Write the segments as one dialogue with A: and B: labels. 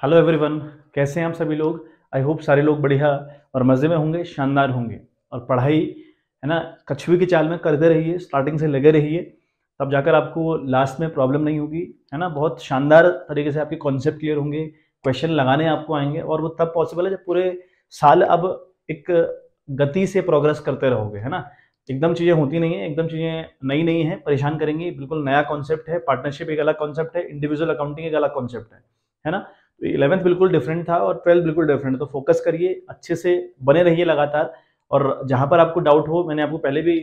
A: Hello everyone, कैसे हैं आप सभी लोग। आई होप सारे लोग बढ़िया और मज़े में होंगे, शानदार होंगे। और पढ़ाई है ना, कछुए की चाल में करते रहिए, स्टार्टिंग से लगे रहिए, तब जाकर आपको लास्ट में प्रॉब्लम नहीं होगी, है ना। बहुत शानदार तरीके से आपके कॉन्सेप्ट क्लियर होंगे, क्वेश्चन लगाने आपको आएंगे, और वो तब पॉसिबल है जब पूरे साल अब एक गति से प्रोग्रेस करते रहोगे, है ना। एकदम चीज़ें होती नहीं है, एकदम चीज़ें नई नई हैं, परेशान करेंगी। बिल्कुल नया कॉन्सेप्ट है, पार्टनरशिप एक अलग कॉन्सेप्ट है, इंडिविजुअल अकाउंटिंग एक अलग कॉन्सेप्ट है ना। तो 11th बिल्कुल डिफरेंट था और 12th बिल्कुल डिफरेंट है। तो फोकस करिए, अच्छे से बने रहिए लगातार। और जहाँ पर आपको डाउट हो, मैंने आपको पहले भी,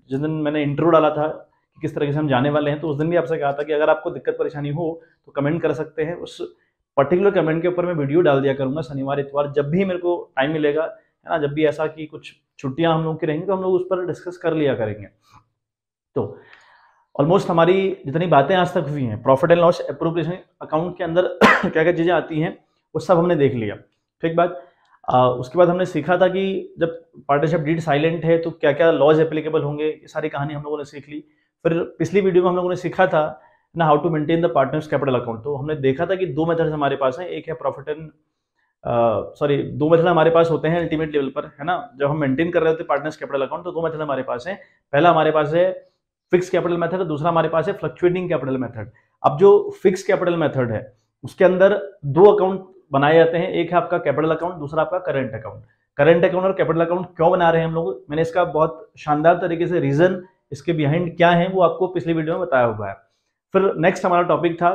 A: जिस दिन मैंने इंट्रो डाला था कि किस तरह से हम जाने वाले हैं, तो उस दिन भी आपसे कहा था कि अगर आपको दिक्कत परेशानी हो तो कमेंट कर सकते हैं। उस पर्टिकुलर कमेंट के ऊपर मैं वीडियो डाल दिया करूंगा शनिवार इतवार, जब भी मेरे को टाइम मिलेगा, है ना। जब भी ऐसा कि कुछ छुट्टियां हम लोग की रहेंगी तो हम लोग उस पर डिस्कस कर लिया करेंगे। तो ऑलमोस्ट हमारी जितनी बातें आज तक हुई हैं profit and loss appropriation account के अंदर क्या क्या चीज़ें आती हैं वो सब हमने देख लिया, ठीक बात। उसके बाद हमने सीखा था कि जब पार्टनरशिप डीड साइलेंट है तो क्या क्या लॉज एप्लीकेबल होंगे, ये सारी कहानी हम लोगों ने सीख ली। फिर पिछली वीडियो में हम लोगों ने सीखा था ना how to maintain the partners capital account. तो हमने देखा था कि दो मेथड्स हमारे पास हैं, एक है प्रॉफिट एंड दो मेथड हमारे पास होते हैं अल्टीमेट लेवल पर, है ना। जब हम मेंटेन कर रहे होते हैं पार्टनर्स कैपिटल अकाउंट तो दो मेथड हमारे पास है। पहला हमारे पास है फिक्स कैपिटल मेथड, दूसरा हमारे पास है फ्लक्चुएटिंग कैपिटल मेथड। अब जो फिक्स कैपिटल मेथड है उसके अंदर दो अकाउंट बनाए जाते हैं, एक है आपका कैपिटल अकाउंट, दूसरा आपका करंट अकाउंट। करंट अकाउंट और कैपिटल अकाउंट क्यों बना रहे हैं हम लोग, मैंने इसका बहुत शानदार तरीके से रीजन, इसके बिहाइंड क्या है वो आपको पिछली वीडियो में बताया हुआ है। फिर नेक्स्ट हमारा टॉपिक था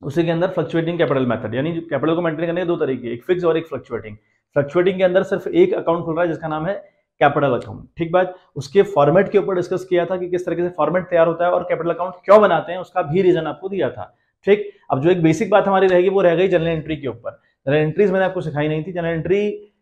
A: उसी के अंदर फ्लक्चुएटिंग कैपिटल मेथड, यानी कैपिटल को मेंटेन करने के दो तरीके, एक फिक्स और एक फ्लक्चुएटिंग। फ्लक्चुएटिंग के अंदर सिर्फ एक अकाउंट खुल रहा है जिसका नाम है कैपिटल अकाउंट, ठीक बात। उसके फॉर्मेट के ऊपर डिस्कस किया था कि किस तरीके से फॉर्मेट तैयार होता है और कैपिटल अकाउंट क्यों बनाते हैं, उसका भी रीजन आपको दिया था, ठीक। अब जो एक बेसिक बात हमारी रहेगी वो रह गई जनरल एंट्री के ऊपर। जनरल एंट्रीज मैंने आपको सिखाई नहीं थी, जनरल एंट्री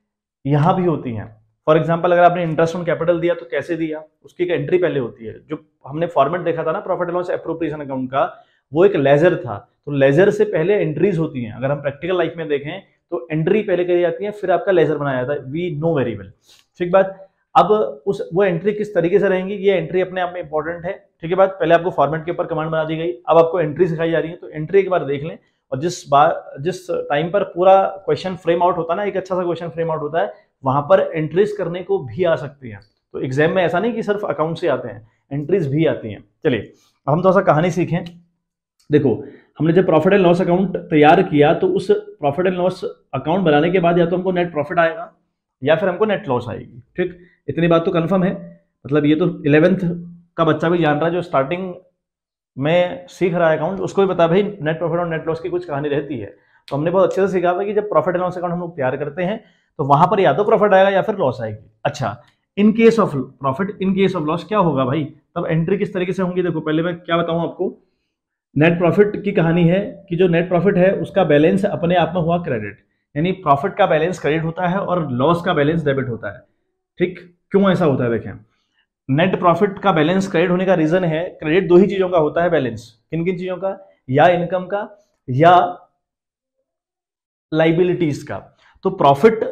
A: यहाँ भी होती है। फॉर एग्जाम्पल अगर आपने इंटरेस्ट ऑन कैपिटल दिया तो कैसे दिया, उसकी एक एंट्री पहले होती है। जो हमने फॉर्मेट देखा था ना profit and loss appropriation account का, वो एक लेजर था, तो लेजर से पहले एंट्रीज होती हैं। अगर हम प्रैक्टिकल लाइफ में देखें तो एंट्री पहले करी जाती है, फिर आपका लेजर बनाया जाता है, वी नो वेरी वेल, ठीक बात। अब वो एंट्री किस तरीके से रहेंगी, ये एंट्री अपने आप में इंपॉर्टेंट है, ठीक है बात। पहले आपको फॉर्मेट के ऊपर कमांड बना दी गई, अब आपको एंट्री सिखाई जा रही है, तो एंट्री एक बार देख लें। और जिस टाइम पर पूरा क्वेश्चन फ्रेम आउट होता है ना, एक अच्छा सा क्वेश्चन फ्रेम आउट होता है, वहां पर एंट्रीज करने को भी आ सकती हैं। तो एग्जाम में ऐसा नहीं कि सिर्फ अकाउंट से आते हैं, एंट्रीज भी आती हैं। चलिए अब हम थोड़ा सा कहानी सीखें। देखो हमने जब प्रॉफिट एंड लॉस अकाउंट तैयार किया तो उस प्रॉफिट एंड लॉस अकाउंट बनाने के बाद या तो हमको नेट प्रॉफिट आएगा या फिर हमको नेट लॉस आएगी, ठीक। इतनी बात तो कंफर्म है, मतलब ये तो 11th का बच्चा भी जान रहा है, जो स्टार्टिंग में सीख रहा है अकाउंट, उसको भी पता भाई नेट प्रॉफिट और नेट लॉस की कुछ कहानी रहती है। तो हमने बहुत अच्छे से सीखा था कि जब प्रॉफिट एंड लॉस अकाउंट हम लोग तैयार करते हैं तो वहां पर या तो प्रॉफिट आएगा या फिर लॉस आएगी। अच्छा, in case of profit in case of loss क्या होगा भाई, तब एंट्री किस तरीके से होंगी। देखो पहले मैं क्या बताऊं आपको, नेट प्रॉफिट की कहानी है कि जो नेट प्रॉफिट है उसका बैलेंस अपने आप में हुआ क्रेडिट, यानी प्रॉफिट का बैलेंस क्रेडिट होता है और लॉस का बैलेंस डेबिट होता है, ठीक। क्यों ऐसा होता है, देखें नेट प्रॉफिट का बैलेंस क्रेडिट होने का रीजन है, क्रेडिट दो ही चीजों का होता है बैलेंस, किन किन चीजों का, या इनकम का या लाइबिलिटीज का। तो प्रॉफिट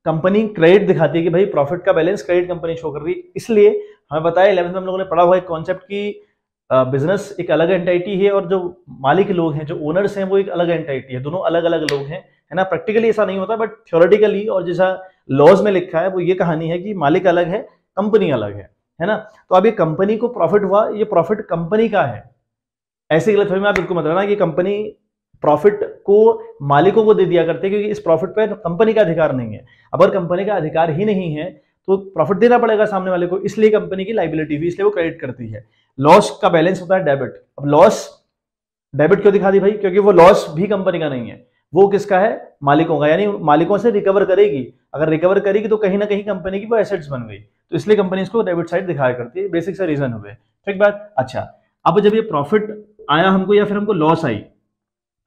A: कंपनी क्रेडिट दिखाती है कि भाई प्रॉफिट का बैलेंस क्रेडिट कंपनी शो कर रही है, इसलिए हमें बताया 11th में हम लोगों ने पढ़ा हुआ एक कॉन्सेप्ट की बिजनेस एक अलग एंटाइटी है और जो मालिक लोग हैं, जो ओनर्स हैं, वो एक अलग एंटाइटी है, दोनों अलग अलग लोग हैं, है ना। प्रैक्टिकली ऐसा नहीं होता बट थ्योरेटिकली और जैसा लॉज में लिखा है वो ये कहानी है कि मालिक अलग है, कंपनी अलग है ना। तो अब ये कंपनी को प्रॉफिट हुआ, ये प्रॉफिट कंपनी का है, ऐसी गलतफहमी में आप बिल्कुल मत रहना कि कंपनी प्रॉफिट को मालिकों को दे दिया करते, क्योंकि इस प्रॉफिट पे कंपनी का अधिकार नहीं है। अगर कंपनी का अधिकार ही नहीं है तो प्रॉफिट देना पड़ेगा सामने वाले को, इसलिए कंपनी की लाइबिलिटी भी, इसलिए वो क्रेडिट करती है। लॉस का बैलेंस होता है डेबिट। अब लॉस डेबिट क्यों दिखा दी भाई, क्योंकि वो लॉस भी कंपनी का नहीं है, वो किसका है, मालिकों का, यानी मालिकों से रिकवर करेगी। अगर रिकवर करेगी तो कहीं ना कहीं कंपनी की वो एसेट्स बन गई, तो इसलिए कंपनी इसको डेबिट साइड दिखाया करती है, बेसिक से रीजन हुए, ठीक बात। अच्छा, अब जब ये प्रॉफिट आया हमको या फिर हमको लॉस आई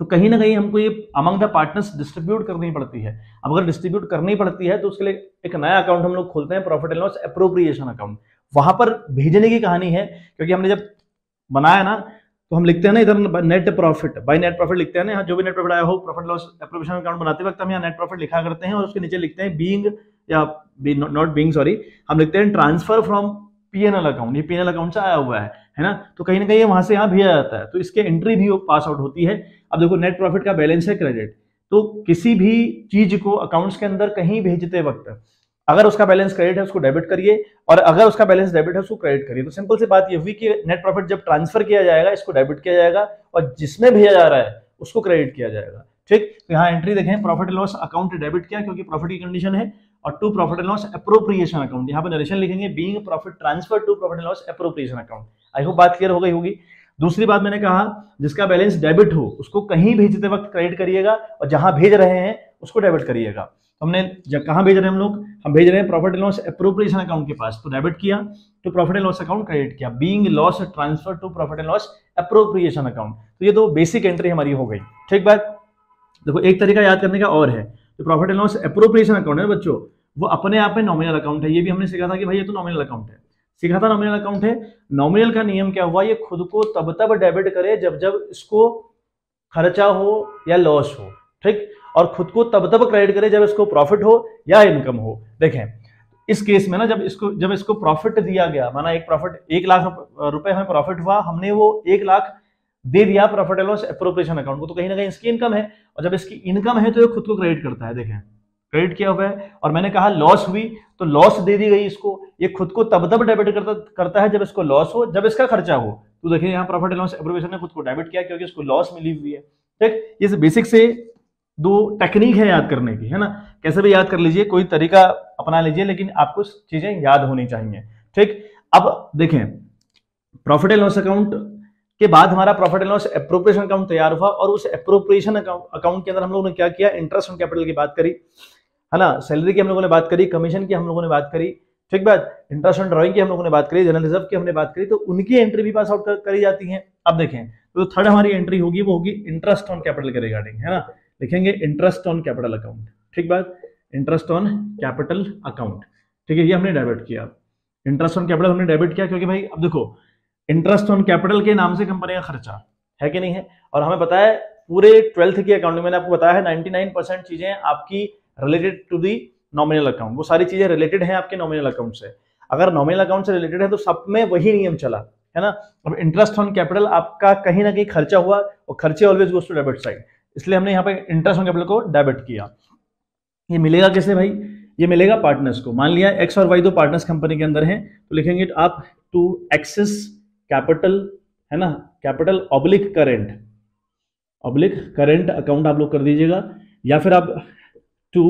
A: तो कहीं ना कहीं हमको ये अमंग द पार्टनर्स डिस्ट्रीब्यूट करनी पड़ती है। अब अगर डिस्ट्रीब्यूट करनी पड़ती है तो उसके लिए एक नया अकाउंट हम लोग खोलते हैं, profit and loss appropriation account. वहां पर भेजने की कहानी है, क्योंकि हमने जब बनाया ना तो हम लिखते हैं ना इधर net profit, by net profit लिखते हैं ना, जो भी नेट प्रॉफिट आया हो प्रॉफिट लॉस एप्रोप्रिएशन अकाउंट बनाते वक्त हम यहाँ नेट प्रॉफिट लिखा करते हैं और उसके नीचे लिखते हैं बीइंग या नॉट बीइंग सॉरी, हम लिखते हैं ट्रांसफर फ्रॉम पीएनएल अकाउंट, ये पीएनएल अकाउंट से आया हुआ है ना। तो कहीं ना कहीं वहां से यहाँ भेजा जाता है, तो इसके एंट्री भी पास आउट होती है। अब देखो नेट प्रॉफिट का बैलेंस है क्रेडिट, तो किसी भी चीज को अकाउंट्स के अंदर कहीं भेजते वक्त अगर उसका बैलेंस क्रेडिट है उसको डेबिट करिए, और अगर उसका बैलेंस डेबिट है उसको क्रेडिट करिए। तो सिंपल सी बात ये हुई कि नेट प्रॉफिट जब ट्रांसफर किया जाएगा इसको डेबिट किया जाएगा, और जिसमें भेजा जा रहा है उसको क्रेडिट किया जाएगा। ठीक, तो यहाँ एंट्री देखें, profit and loss account debit किया क्योंकि प्रॉफिट की कंडीशन है, और to profit and loss appropriation account, यहाँ पे नरेशन लिखेंगे being profit transfer to profit and loss appropriation account. I hope बात क्लियर हो गई होगी। दूसरी बात मैंने कहा जिसका बैलेंस डेबिट हो उसको कहीं भेजते वक्त क्रेडिट करिएगा, और जहां भेज रहे हैं उसको डेबिट करिएगा। तो हमने जब कहां भेज रहे हैं हम भेज रहे हैं profit and loss appropriation account के पास, तो डेबिट किया, तो profit and loss account credit किया, being loss transfer to profit and loss appropriation account. तो ये दो बेसिक एंट्री हमारी हो गई। ठीक बात, देखो एक तरीका याद करने का और है, तो profit and loss appropriation account है बच्चों, वो अपने आप में नॉमिनल अकाउंट है। ये भी हमने सीखा था कि भाई ये तो नॉमिनल अकाउंट है, सीखा था नॉमिनल अकाउंट है। नॉमिनल का नियम क्या हुआ, ये खुद को तब तब डेबिट करे जब जब इसको खर्चा हो या लॉस हो। ठीक, और खुद को तब तब क्रेडिट करे जब इसको प्रॉफिट हो या इनकम हो। देखें इस केस में ना जब इसको प्रॉफिट दिया गया, माना एक प्रॉफिट 1 लाख रुपए हमें प्रॉफिट हुआ, हमने वो 1 लाख दे दिया profit and loss appropriation account को, तो कहीं ना कहीं इसकी इनकम है, और जब इसकी इनकम है तो ये खुद को क्रेडिट करता है। देखें क्रेडिट किया हुआ है, और मैंने कहा लॉस हुई तो लॉस दे दी गई इसको, ये खुद को तब तब डेबिट करता है जब इसको लॉस हो, जब इसका खर्चा हो। तो देखिए यहाँ प्रॉफिट एंड लॉस एप्रोप्रिएशन ने खुद को डेबिट किया क्योंकि इसको लॉस मिली हुई है। ठीक, ये बेसिक से दो टेक्निक है याद करने की, है ना, कैसे भी याद कर लीजिए, कोई तरीका अपना लीजिए, लेकिन आपको चीजें याद होनी चाहिए। ठीक, अब देखें प्रॉफिट एंड लॉस अकाउंट के बाद हमारा profit and loss appropriation account तैयार हुआ, और उस एप्रोप्रिएशन अकाउंट के अंदर हम लोगों ने क्या किया, इंटरेस्ट ऑन कैपिटल की बात करी, है ना, सैलरी की हम लोगों ने बात करी, कमीशन की हम लोगों ने बात करी, ठीक बात, इंटरेस्ट ऑन ड्राइंग की हम लोगों ने बात करी, जनरल रिजर्व की हमने बात करी, तो उनकी एंट्री भी पास आउट करी जाती है। अब देखें तो थर्ड हमारी एंट्री होगी वो होगी इंटरेस्ट ऑन कैपिटल के रिगार्डिंग, है ना, लिखेंगे इंटरेस्ट ऑन कैपिटल अकाउंट। ठीक बात, इंटरेस्ट ऑन कैपिटल अकाउंट। ठीक है, ये हमने डेबिट किया, इंटरेस्ट ऑन कैपिटल हमने डेबिट किया क्योंकि भाई अब देखो इंटरेस्ट ऑन कैपिटल के नाम से कंपनी का खर्चा है कि नहीं है, और हमें पता है पूरे 12th की अकाउंटिंग मैंने आपको बताया है 99% चीजें आपकी related to the nominal account, वो सारी चीजें रिलेटेड हैं आपके नॉमिनल अकाउंट से। अगर नॉमिनल अकाउंट से रिलेटेड है तो सब में वही नियम चला, है ना। अब इंटरेस्ट ऑन कैपिटल आपका कहीं ना कहीं खर्चा हुआ, और खर्चे always goes to debit side, इसलिए हमने यहाँ पे इंटरेस्ट ऑन कैपिटल को डेबिट किया। ये मिलेगा कैसे भाई, ये मिलेगा पार्टनर्स को। मान लिया एक्स और वाई दो पार्टनर्स कंपनी के अंदर हैं, तो लिखेंगे आप टू एक्सेस कैपिटल, है ना, कैपिटल ऑब्लिक करेंट अकाउंट आप लोग कर दीजिएगा, या फिर आप to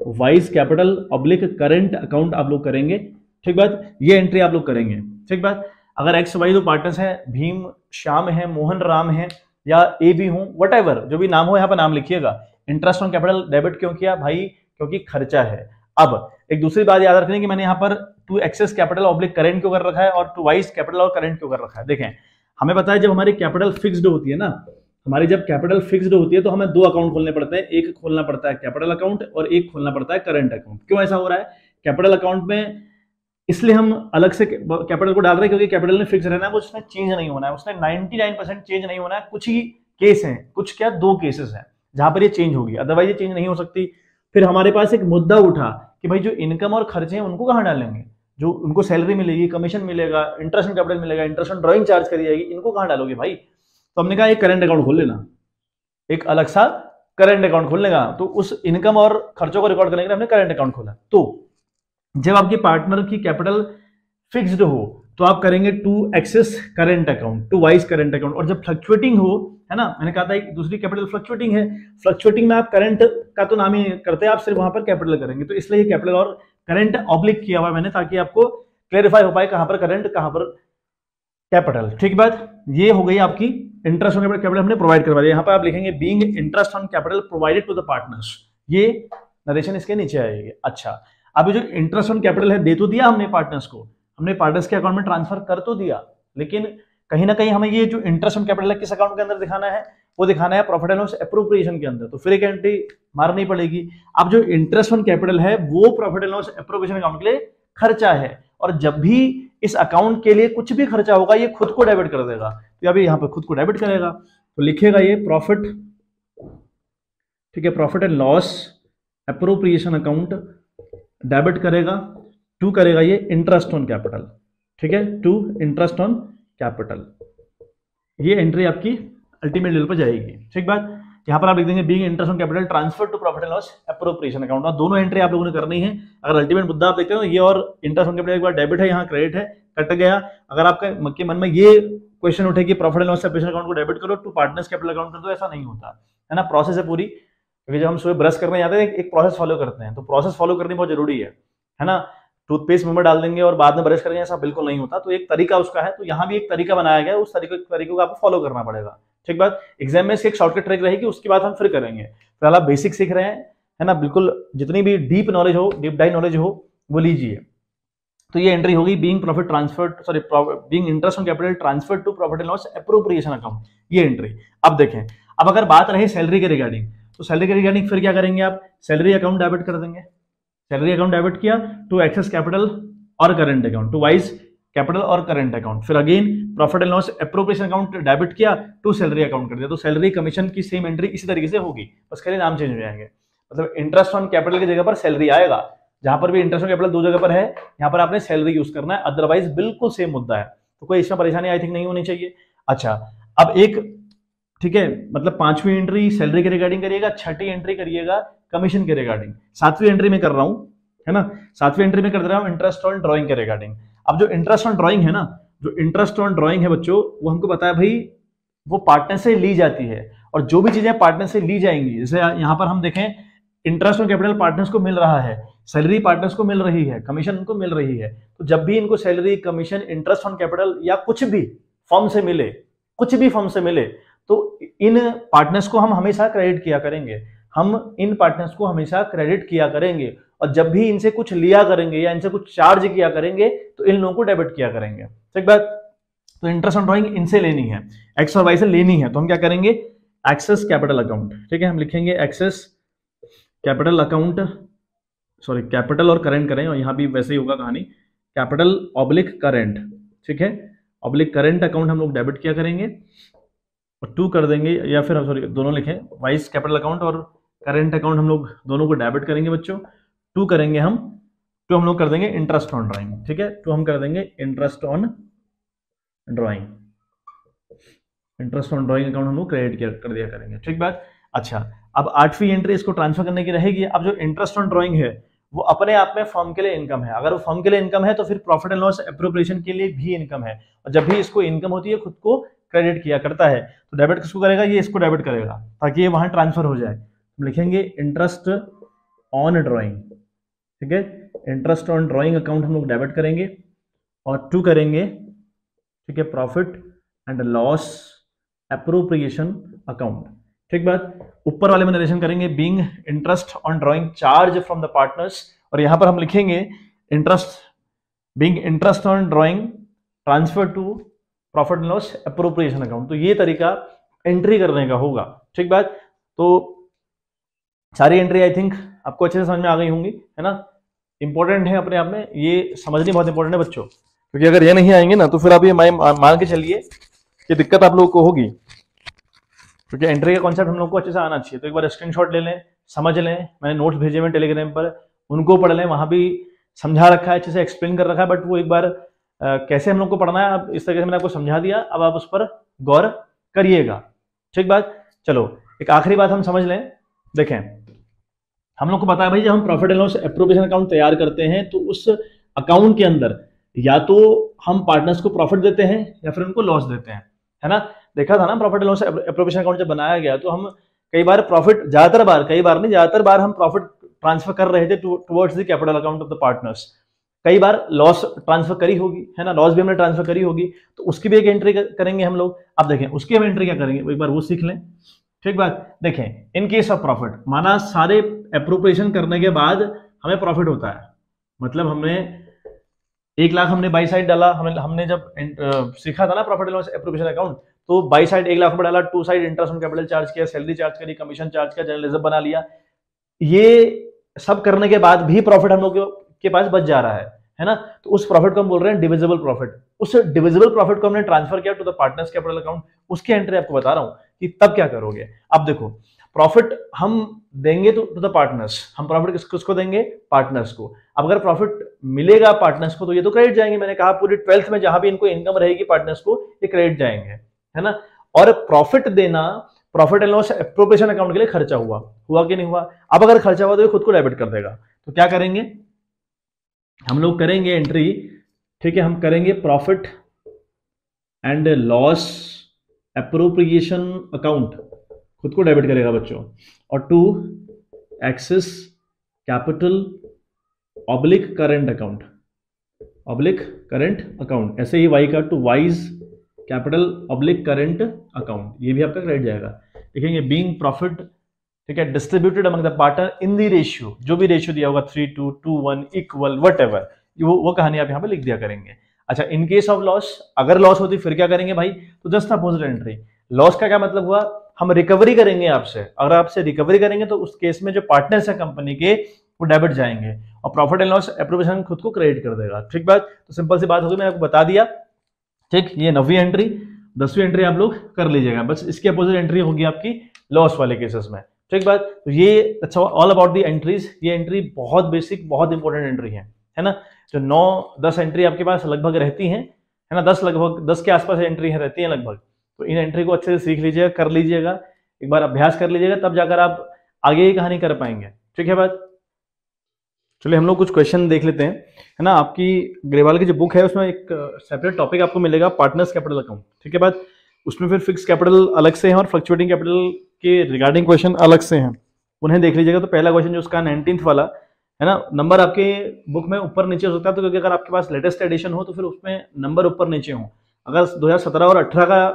A: Y's capital oblique current account आप लोग करेंगे। ठीक बात, ये एंट्री आप लोग करेंगे। ठीक बात, अगर एक्स वाई दो पार्टनर्स हैं, भीम श्याम है, मोहन राम है, या ए बी हूं, वट एवर जो भी नाम हो यहाँ पर नाम लिखिएगा। इंटरेस्ट ऑन कैपिटल डेबिट क्यों किया भाई, क्योंकि खर्चा है। अब एक दूसरी बात याद रखनी कि मैंने यहाँ पर to X's capital oblique current क्यों कर रखा है और टू वाइज कैपिटल और करंट क्यों कर रखा है। देखें हमें पता है जब हमारी कैपिटल फिक्स्ड होती है ना, हमारी जब कैपिटल फिक्स्ड होती है तो हमें दो अकाउंट खोलने पड़ते हैं, एक खोलना पड़ता है कैपिटल अकाउंट और एक खोलना पड़ता है करंट अकाउंट। क्यों ऐसा हो रहा है, कैपिटल अकाउंट में इसलिए हम अलग से कैपिटल को डाल रहे हैं क्योंकि कैपिटल ने फिक्स रहना है, वो उसमें चेंज नहीं होना है, उसने 99% चेंज नहीं होना है। कुछ ही केस हैं, कुछ क्या दो केसेस हैं जहां पर ये चेंज होगी, अदरवाइज ये चेंज नहीं हो सकती। फिर हमारे पास एक मुद्दा उठा कि भाई जो इनकम और खर्चे हैं उनको कहां डालेंगे, जो उनको सैलरी मिलेगी, कमीशन मिलेगा, इंटरेस्ट ऑन कैपिटल मिलेगा, इंटरेस्ट ऑन ड्राइंग चार्ज करी जाएगी, इनको कहां डालोगे भाई। तो हमने कहा एक करंट अकाउंट खोल लेना, एक अलग सा करंट अकाउंट खोलने का, तो उस इनकम और खर्चों को रिकॉर्ड करने के लिए हमने करंट अकाउंट खोला। तो जब आपकी पार्टनर की कैपिटल फिक्स्ड हो तो आप करेंगे to X's current account, to Y's current account, और जब फ्लक्चुएटिंग हो, है ना, मैंने कहा था एक दूसरी कैपिटल फ्लक्चुएटिंग है, फ्लक्चुएटिंग में आप करंट का तो नाम ही करते हैं, आप सिर्फ वहां पर कैपिटल करेंगे, तो इसलिए कैपिटल और करंट ऑब्लिक किया हुआ मैंने, ताकि आपको क्लेरिफाई हो पाए कहां पर करंट कहां पर कैपिटल। ठीक बात, ये हो गई आपकी इंटरेस्ट ऑन कैपिटल हमने प्रोवाइड करवा दिया। यहाँ पर आप लिखेंगे being interest on capital provided to the partners, ये नरेशन इसके नीचे आएगी। अच्छा, अब जो इंटरेस्ट ऑन कैपिटल है दे तो दिया हमने पार्टनर्स को, हमने पार्टनर्स के अकाउंट में ट्रांसफर कर तो दिया, लेकिन कहीं ना कहीं हमें ये जो इंटरेस्ट ऑन कैपिटल है किस अकाउंट के अंदर दिखाना है, वो दिखाना है प्रॉफिट एंड लॉस एप्रोप्रिएशन के अंदर, तो फिर एक एंट्री मारनी पड़ेगी। अब जो इंटरेस्ट ऑन कैपिटल है वो profit and loss appropriation account के लिए खर्चा है, और जब भी इस अकाउंट के लिए कुछ भी खर्चा होगा ये खुद को डेबिट कर देगा, तो अभी यहाँ पे खुद को डेबिट करेगा, तो लिखेगा ये प्रॉफिट, ठीक है, profit and loss appropriation account debit करेगा, टू करेगा ये इंटरेस्ट ऑन कैपिटल, ठीक है, टू इंटरेस्ट ऑन कैपिटल। ये एंट्री आपकी अल्टीमेट लेवल पर जाएगी। ठीक बात, यहाँ पर आप लिख देंगे being interest on capital transfer to profit and loss appropriation account. और दोनों एंट्री आप लोगों ने करनी है। अगर अल्टीमेट मुद्दा आप देखते हो ये और इंटरेस्ट ऑन कैपिटल एक बार डेबिट है, यहाँ क्रेडिट है, कट गया। अगर आपके मन में ये क्वेश्चन उठे कि profit and loss appropriation account को डेबिट करो टू पार्टनर्स कैपिटल अकाउंट कर दो, ऐसा नहीं होता है ना। प्रोसेस है पूरी, क्योंकि जब हम सुबह ब्रश करने जाते हैं एक प्रोसेस फॉलो करते हैं, तो प्रोसेस फॉलो करनी बहुत जरूरी है ना। टूथपेस्ट मुंह में डाल देंगे और बाद में ब्रश करेंगे, ऐसा बिल्कुल नहीं होता। तो एक तरीका उसका है, तो यहाँ भी एक तरीका बनाया गया है, उस तरीके को आपको फॉलो करना पड़ेगा। ठीक बात। एग्जाम में इसकी एक शॉर्टकट ट्रिक रहेगी, उसके बाद हम फिर करेंगे। फिलहाल आप बेसिक सीख रहे हैं, है ना। बिल्कुल जितनी भी डीप नॉलेज हो, डीप डाइव नॉलेज हो, वो लीजिए। तो ये एंट्री होगी being profit transfer, sorry being interest on capital transfer to profit and loss appropriation account, ये एंट्री। अब देखें, अब अगर बात रही सैलरी के रिगार्डिंग, तो सैलरी के रिगार्डिंग फिर क्या करेंगे आप, सैलरी अकाउंट डेबिट कर देंगे। सैलरी अकाउंट डेबिट किया टू एक्सेस कैपिटल और current account, to Y's capital और करंट अकाउंट। फिर again profit and loss appropriation account debit किया टू सैलरी अकाउंट कर दिया। तो सैलरी कमीशन की सेम एंट्री इसी तरीके से होगी, बस खाली नाम चेंज हो जाएंगे। मतलब इंटरेस्ट ऑन कैपिटल की जगह पर सैलरी आएगा। जहां पर भी इंटरेस्ट ऑन कैपिटल दो जगह पर है, यहाँ पर आपने सैलरी यूज करना है, अदरवाइज बिल्कुल सेम मुद्दा है। तो कोई इसमें परेशानी आई थिंक नहीं होनी चाहिए। अच्छा, अब एक ठीक है, मतलब 5वीं एंट्री सैलरी के रिगार्डिंग करिएगा, 6ठी एंट्री करिएगा कमीशन के रिगार्डिंग, 7वीं एंट्री में कर रहा हूं, है ना। 7वीं एंट्री में कर रहा हूं इंटरेस्ट ऑन ड्राइंग के रिगार्डिंग। अब जो इंटरेस्ट ऑन ड्राइंग है ना, जो इंटरेस्ट ऑन ड्राइंग है बच्चों, वो हमको पता है भाई वो पार्टनर से ली जाती है। और जो भी चीजें पार्टनर से ली जाएंगी, जैसे यहाँ पर हम देखें इंटरेस्ट ऑन कैपिटल पार्टनर्स को मिल रहा है, सैलरी पार्टनर्स को मिल रही है, कमीशन उनको मिल रही है। तो जब भी इनको salary, commission, interest on capital या कुछ भी फर्म से मिले, कुछ भी फर्म से मिले, तो इन पार्टनर्स को हम हमेशा क्रेडिट किया करेंगे। हम इन पार्टनर्स को हमेशा क्रेडिट किया करेंगे। और जब भी इनसे कुछ लिया करेंगे या इनसे कुछ चार्ज किया करेंगे, तो इन लोगों को डेबिट किया करेंगे। ठीक बात। तो इंटरेस्ट ऑन ड्राइंग इनसे लेनी है, एक्स और वाई से लेनी है, तो हम क्या करेंगे, एक्सेस कैपिटल अकाउंट। ठीक है, हम लिखेंगे X's capital account, sorry capital और करेंट करें, और यहाँ भी वैसे ही होगा कहानी, कैपिटल ऑब्लिक करेंट। ठीक है, ऑब्लिक करेंट अकाउंट हम लोग डेबिट किया करेंगे और टू कर देंगे, या फिर सॉरी दोनों लिखें, वाइस कैपिटल अकाउंट और करेंट अकाउंट हम लोग दोनों को डेबिट करेंगे बच्चों। टू करेंगे हम, टू हम लोग कर देंगे इंटरेस्ट ऑन ड्राइंग। ठीक है, टू हम कर देंगे interest on drawing, interest on drawing account हम लोग क्रेडिट कर दिया करेंगे। ठीक बात। अच्छा, अब 8वीं एंट्री इसको ट्रांसफर करने की रहेगी। अब जो इंटरेस्ट ऑन ड्राइंग है वो अपने आप में फर्म के लिए इनकम है। अगर वो फर्म के लिए इनकम है तो फिर प्रॉफिट एंड लॉस एप्रोप्रिएशन के लिए भी इनकम है। और जब भी इसको इनकम होती है खुद को क्रेडिट किया करता है, तो डेबिट किसको करेगा, ये इसको डेबिट करेगा ताकि ये वहां ट्रांसफर हो जाए। हम लिखेंगे इंटरेस्ट ऑन ड्राइंग। ठीक है, इंटरेस्ट ऑन ड्राइंग अकाउंट हम लोग डेबिट करेंगे और टू करेंगे, ठीक है, profit and loss appropriation account. ठीक बात। ऊपर वाले में नरेशन करेंगे being interest on drawing charge from the partners, और यहां पर हम लिखेंगे interest being interest on drawing transfer to profit and loss appropriation account. तो ये तरीका एंट्री करने का होगा। ठीक बात। तो सारी एंट्री आई थिंक आपको अच्छे से समझ में आ गई होंगी, है ना। इंपॉर्टेंट है अपने आप में, ये समझनी बहुत इंपॉर्टेंट है बच्चों, क्योंकि अगर ये नहीं आएंगे ना तो फिर आप ये मान के चलिए कि दिक्कत आप लोगों को होगी, क्योंकि एंट्री का कॉन्सेप्ट हम लोग को अच्छे से आना चाहिए। तो एक बार स्क्रीनशॉट ले लें, समझ लें, मैंने नोट्स भेजे हुए टेलीग्राम पर, उनको पढ़ लें, वहां भी समझा रखा है, अच्छे से एक्सप्लेन कर रखा है। बट वो एक बार कैसे हम लोग को पढ़ना है, अब इस तरीके से मैंने आपको समझा दिया, अब आप उस पर गौर करिएगा। ठीक बात। चलो एक आखिरी बात हम समझ लें। देखें, हम लोग को पता है भाई, जब हम profit and loss appropriation account तैयार करते हैं तो उस अकाउंट के अंदर या तो हम पार्टनर्स को प्रॉफिट देते हैं या फिर उनको लॉस देते हैं, है ना। देखा था ना, profit and loss appropriation account जब बनाया गया तो हम कई बार प्रॉफिट, ज्यादातर बार हम प्रॉफिट ट्रांसफर कर रहे थे towards the capital account of the partners. कई बार लॉस ट्रांसफर करी होगी, है ना, लॉस भी हमने ट्रांसफर करी होगी, तो उसकी भी एक एंट्री करेंगे हम लोग। अब देखें उसकी हम एंट्री क्या करेंगे, एक बार वो सीख लें। ठीक बात। देखें, इन केस ऑफ प्रॉफिट, माना सारे एप्रोप्रिएशन करने के बाद हमें प्रॉफिट होता है, मतलब हमने 1 लाख हमने बाई साइड डाला, हमने जब सीखा था ना profit and loss appropriation account, तो बाई साइड 1 लाख रुपए डाला, to side interest on capital charge किया, सैलरी चार्ज करी, कमीशन चार्ज किया, जनरल रिजर्व बना लिया। ये सब करने के बाद भी प्रॉफिट हम लोग के पास बच जा रहा है ना। तो उस प्रॉफिट को हम बोल रहे हैं डिविजिबल प्रॉफिट। उस डिविजिबल प्रॉफिट को हमने ट्रांसफर किया to the partners capital account, उसकी एंट्री आपको बता रहा हूं कि तब क्या करोगे। अब देखो, प्रॉफिट हम देंगे तो टू द पार्टनर्स, हम प्रॉफिट किसको देंगे, पार्टनर्स को। अब अगर प्रॉफिट मिलेगा पार्टनर्स को तो ये तो क्रेडिट जाएंगे, मैंने कहा पूरी 12th में जहां भी इनको इनकम रहेगी पार्टनर्स को ये क्रेडिट जाएंगे, है ना। और प्रॉफिट देना profit and loss appropriation account के लिए खर्चा हुआ कि नहीं हुआ। अब अगर खर्चा हुआ तो ये खुद को डेबिट कर देगा। तो क्या करेंगे हम लोग, करेंगे एंट्री, ठीक है, हम करेंगे profit and loss appropriation account, खुद को डेबिट करेगा बच्चों, और to X's capital oblique current account, oblique current account, ऐसे ही वाई का to Y's capital oblique current account, ये भी आपका क्रेडिट जाएगा। देखेंगे बीइंग प्रॉफिट, ठीक है, distributed among the partner in the ratio, जो भी रेशियो दिया होगा 3:2, 1 व्हाटएवर, वो कहानी आप यहाँ पे लिख दिया करेंगे। अच्छा, इन केस ऑफ लॉस, अगर लॉस होती फिर क्या करेंगे भाई, तो जस्ट अपोजिट एंट्री। लॉस का क्या मतलब हुआ, हम रिकवरी करेंगे आपसे, अगर आपसे रिकवरी करेंगे तो उस केस में जो पार्टनर्स है कंपनी के वो डेबिट जाएंगे, और प्रॉफिट एंड लॉस एप्रोप्रिएशन खुद को क्रेडिट कर देगा। ठीक बात, तो सिंपल सी बात होगी, मैंने आपको बता दिया। ठीक, ये 9वीं एंट्री, 10वीं एंट्री आप लोग कर लीजिएगा, बस इसकी अपोजिट एंट्री होगी आपकी लॉस वाले केसेस में। ठीक बात, तो ये अच्छा ऑल अबाउट दी एंट्रीज। ये एंट्री बहुत बेसिक, बहुत इंपॉर्टेंट एंट्री है ना। जो 9-10 एंट्री आपके पास लगभग रहती हैं, है ना, 10 लगभग 10 के आसपास एंट्री है रहती है लगभग। तो इन एंट्री को अच्छे से सीख लीजिएगा, कर लीजिएगा, एक बार अभ्यास कर लीजिएगा, तब जाकर आप आगे की कहानी कर पाएंगे। ठीक है बात, चलिए हम लोग कुछ क्वेश्चन देख लेते हैं, है ना। आपकी ग्रेवाल की जो बुक है उसमें एक सेपरेट टॉपिक आपको मिलेगा, पार्टनर्स कैपिटल अकाउंट। ठीक है बात, उसमें फिर फिक्स कैपिटल अलग से है और फ्लक्चुएटिंग कैपिटल के रिगार्डिंग क्वेश्चन अलग से हैं, उन्हें देख लीजिएगा। तो पहला क्वेश्चन जो उसका 19th वाला है ना, नंबर आपके बुक में ऊपर नीचे हो सकता है, तो क्योंकि अगर आपके पास लेटेस्ट एडिशन हो तो फिर उसमें नंबर ऊपर नीचे हो। अगर 2017 और 18 का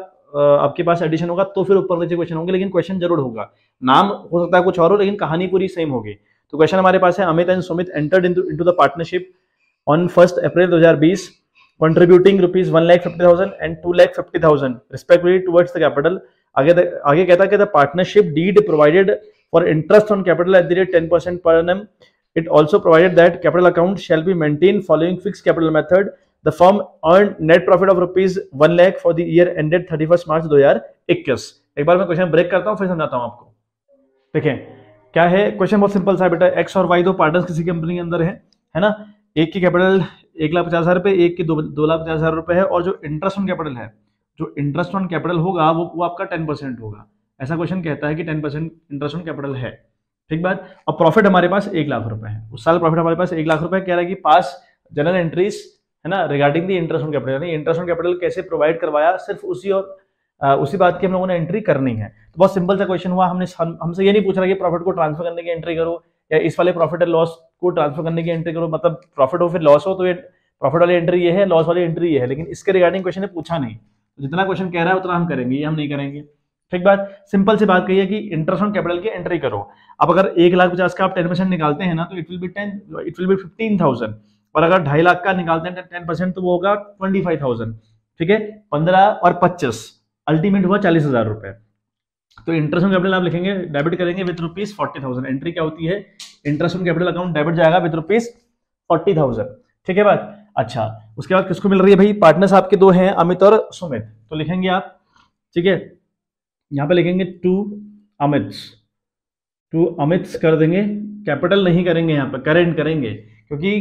A: आपके पास एडिशन होगा तो फिर ऊपर नीचे क्वेश्चन होंगे, लेकिन क्वेश्चन जरूर होगा। नाम हो सकता है कुछ और हो, लेकिन कहानी पूरी सेम होगी। तो क्वेश्चन हमारे पास है, Amit and Sumit entered into the partnership on 1 April 2020 contributing rupees 1,50,000 and 2,50,000 respectively towards the capital। आगे कहता है कि the partnership deed provided for interest on capital at the rate 10% per annum। It also provided that capital account shall be maintained following fixed capital method। The firm earned net profit of rupees 1 lakh for the year ended 31 March 2021। एक बार मैं question break करता हूँ फिर समझाता हूँ आपको। देखिए क्या है क्वेश्चन, बहुत सिंपल सा है बेटा। एक्स और वाई दो पार्टनर्स किसी कंपनी के अंदर है ना। एक की कैपिटल 1,50,000 रुपए, एक की 2,50,000 रुपए है, और जो इंटरेस्ट ऑन कैपिटल है, जो इंटरेस्ट ऑन कैपिटल होगा वो आपका 10% होगा। ऐसा क्वेश्चन कहता है कि 10% इंटरेस्ट ऑन कैपिटल है। ठीक बात, और प्रॉफिट हमारे पास 1 लाख रुपए है, उस साल प्रॉफिट हमारे पास 1 लाख रुपए। कह रहा है कि पास जनरल एंट्रीज है ना regarding the interest on capital, यानी इंटरेस्ट ऑन कैपिटल कैसे प्रोवाइड करवाया, सिर्फ उसी बात की हम लोगों ने एंट्री करनी है। तो बहुत सिंपल सा क्वेश्चन हुआ। हमसे ये नहीं पूछ रहा कि प्रॉफिट को ट्रांसफर करने की एंट्री करो या इस वाले प्रॉफिट एंड लॉस को ट्रांसफर करने की एंट्री करो, मतलब प्रॉफिट हो फिर लॉस हो, तो ये प्रॉफिट वाली एंट्री ये है, लॉस वाली एंट्री ये है, लेकिन इसके रिगार्डिंग क्वेश्चन ने पूछा नहीं। तो जितना क्वेश्चन कह रहा है उतना हम करेंगे, ये हम नहीं करेंगे। ठीक बात, सिंपल सी बात कही है कि इंटरेस्ट ऑन कैपिटल की एंट्री करो। अब अगर 1,50,000 का आप 10% निकालते हैं ना, तो इट विल बी 15,000, और अगर 2.5 लाख का निकालते हैं 10% तो वो होगा 25,000। ठीक है, 15 और 25 अल्टीमेट हुआ 40,000 रुपए। तो इंटरेस्ट ऑन कैपिटल आप लिखेंगे, डेबिट करेंगे विद रुपीज 40,000। एंट्री क्या होती है, interest on capital account debit जाएगा विद रुपीज 40,000। ठीक है बात। अच्छा, उसके बाद किसको मिल रही है भाई, पार्टनर्स आपके दो हैं, अमित और सुमित। तो लिखेंगे आप, ठीक है, यहां पे लिखेंगे टू अमित्स कर देंगे, कैपिटल नहीं करेंगे, यहाँ पे करेंट करेंगे, क्योंकि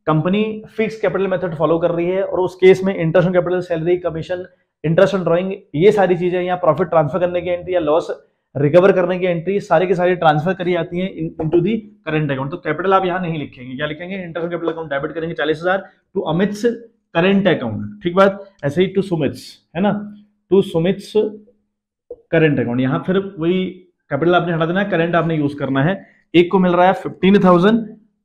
A: company fix capital method follow कर रही है, और उस केस में interest on capital, salary, commission, interest on drawing, ये सारी चीजें, या प्रॉफिट ट्रांसफर करने की एंट्री या लॉस रिकवर करने की एंट्री, सारी की सारी ट्रांसफर करी जाती है इनटू दी करंट अकाउंट। तो कैपिटल आप यहाँ नहीं लिखेंगे, क्या लिखेंगे, interest on capital account debit करेंगे 40,000 टू अमित्स करंट अकाउंट। ठीक बात, ऐसे ही टू सुमित्स, है ना, टू सुमित्स करंट अकाउंट। यहाँ फिर वही कैपिटल आपने हटा देना है, करंट आपने यूज करना है। एक को मिल रहा है 15,000,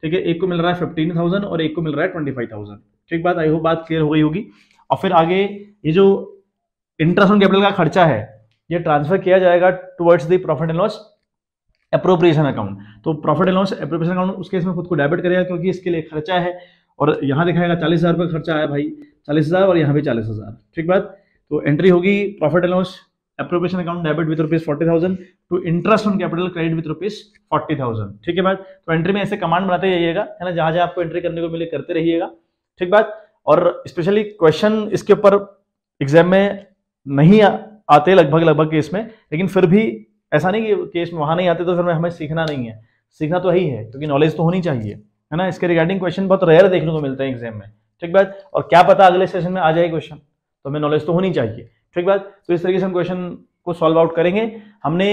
A: ठीक है, एक को मिल रहा है 15,000 और एक को मिल रहा है 25,000। ठीक बात, आई होप बात क्लियर हो गई होगी। और फिर आगे ये जो इंटरेस्ट ऑन कैपिटल का खर्चा है ये ट्रांसफर किया जाएगा towards the profit and loss appropriation account. तो profit and loss appropriation account उसके इसमें खुद को डेबिट करेगा, क्योंकि इसके लिए खर्चा है, और यहाँ दिखाएगा 40,000 रुपये खर्चा है भाई, 40,000 और यहाँ भी 40,000। ठीक बात, तो एंट्री होगी profit and loss appropriation account debit with rupees 40,000 to interest on capital credit with rupees 40,000। ठीक है बात, तो एंट्री में ऐसे कमांड बनाते जाइएगा, है ना, जहां जहां आपको एंट्री करने को मिले करते रहिएगा। ठीक बात, और स्पेशली क्वेश्चन इसके ऊपर एग्जाम में नहीं आते लगभग केस में, लेकिन फिर भी ऐसा नहीं कि केस में वहां नहीं आते तो फिर हमें सीखना नहीं है, सीखना तो ही है, क्योंकि नॉलेज तो होनी चाहिए, है ना। इसके रिगार्डिंग क्वेश्चन बहुत रेयर देखने को मिलते हैं एग्जाम में। ठीक बात, और क्या पता अगले सेशन में आ जाए क्वेश्चन, तो हमें नॉलेज तो होनी चाहिए। ठीक बात, तो इस तरीके से हम क्वेश्चन को सॉल्व आउट करेंगे। हमने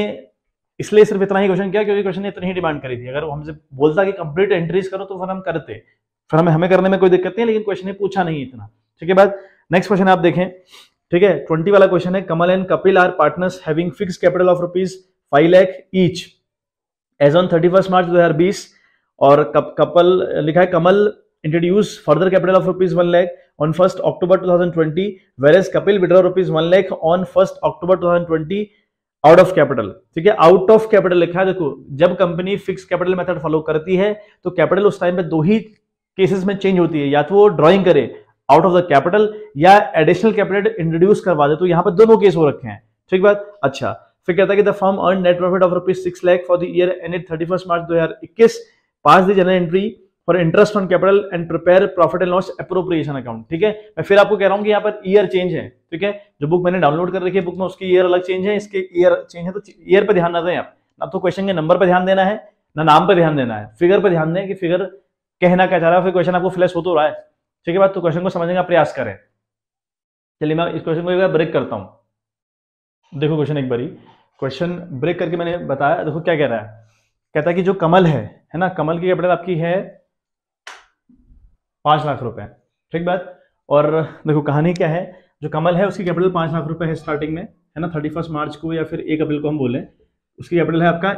A: इसलिए सिर्फ इतना ही क्वेश्चन किया क्योंकि क्वेश्चन ने इतनी ही डिमांड करी थी। अगर वो हमसे बोलता कि कंप्लीट एंट्रीज करो तो फिर हम करते, फिर हमें करने में कोई दिक्कत नहीं, लेकिन क्वेश्चन ने पूछा नहीं इतना। ठीक है बात। नेक्स्ट क्वेश्चन आप देखें, ठीक है 20 वाला क्वेश्चन है, Kamal and Kapil are partners having fixed capital of ₹5 lakh each as on 31 March 2020, और कपल लिखा है Kamal introduce further capital of ₹1 lakh on 1 October 2020, whereas Kapil withdraw ₹1 lakh on 1 October 2020 out of capital. ठीक है, आउट ऑफ कैपिटल लिखा है। देखो जब company fix capital method follow करती है तो कैपिटल उस टाइम पे दो ही केसेस में चेंज होती है, या तो वो ड्रॉइंग करे आउट ऑफ द कैपिटल या एडिशनल कैपिटल इंट्रोड्यूस करवा दे। तो यहाँ पर दोनों केस हो रखे हैं। ठीक बात। अच्छा, फिर कहता है कि the firm earn net profit of ₹6 lakh for the year ended 31 March 2021, pass the general entry for interest on capital and prepare profit and loss appropriation account. ठीक है, मैं फिर आपको कह रहा हूं कि यहाँ पर ईयर चेंज है। ठीक है, जो बुक मैंने डाउनलोड कर रखी है बुक में उसकी ईयर अलग चेंज है, इसके ईयर चेंज है, तो ईयर पे ध्यान ना दें आप। अब तो क्वेश्चन के नंबर पे ध्यान देना है ना नाम पे ध्यान देना है, फिगर पे ध्यान दें कि फिगर कहना क्या चाह रहा है, फिर क्वेश्चन आपको फ्लैश हो तो रहा है। ठीक है बात, तो क्वेश्चन को समझने का प्रयास करें। चलिए मैं इस क्वेश्चन को एक बार ब्रेक करता हूं। देखो क्वेश्चन एक बारी क्वेश्चन ब्रेक करके मैंने बताया। देखो क्या कह रहा है, कहता है कि जो कमल है ना, कमल की कैपिटल आपकी है 5 लाख रुपए। ठीक बात। और देखो कहानी क्या है, जो कमल है उसकी कैपिटल 5 लाख रुपए है स्टार्टिंग में, है ना, 31 मार्च को या फिर 1 अप्रैल को हम बोले, उसकी कैपिटल है आपका